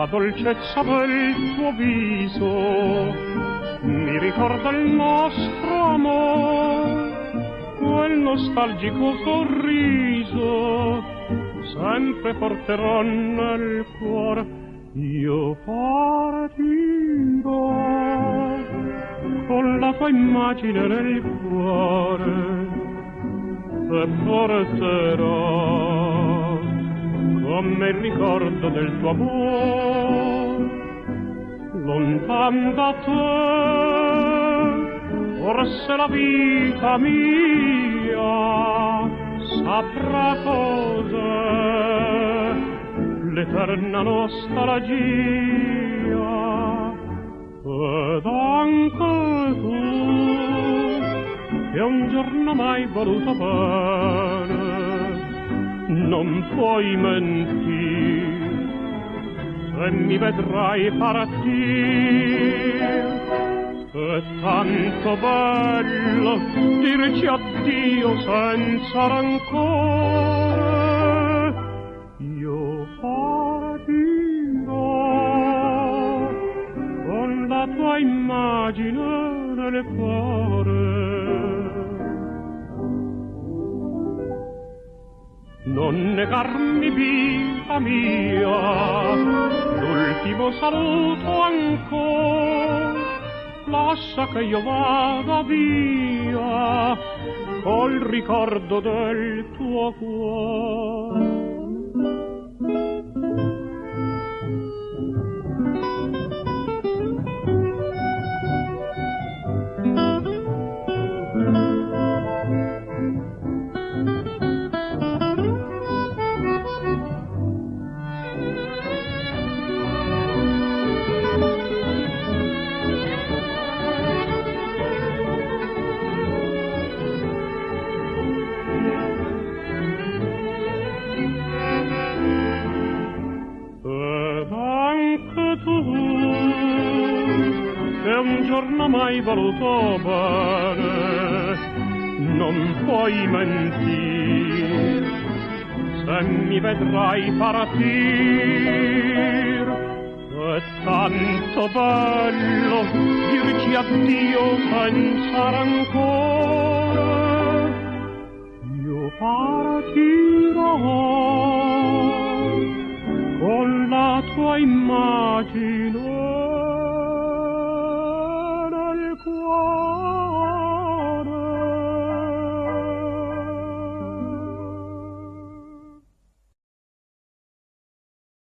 la dolcezza del tuo viso mi ricorda il nostro amore, quel nostalgico sorriso sempre porterò nel cuore. Io partirò con la tua immagine nel cuore e porterò come il ricordo del tuo amore lontan da te. Forse la vita mia saprà cos'è l'eterna nostalgia. Ed anche tu, che un giorno mai voluto bene, non puoi mentire se mi vedrai partire. È tanto bello dirci addio senza rancore. Io partirò con la tua immagine nel cuore. Non negarmi, vita mia, l'ultimo saluto ancora. Lascia che io vada via col ricordo del tuo cuore. Che un giorno mai voluto bene, non puoi mentire se mi vedrai partir. È tanto bello dirci addio senza rancore. Io partirò con la tua immagine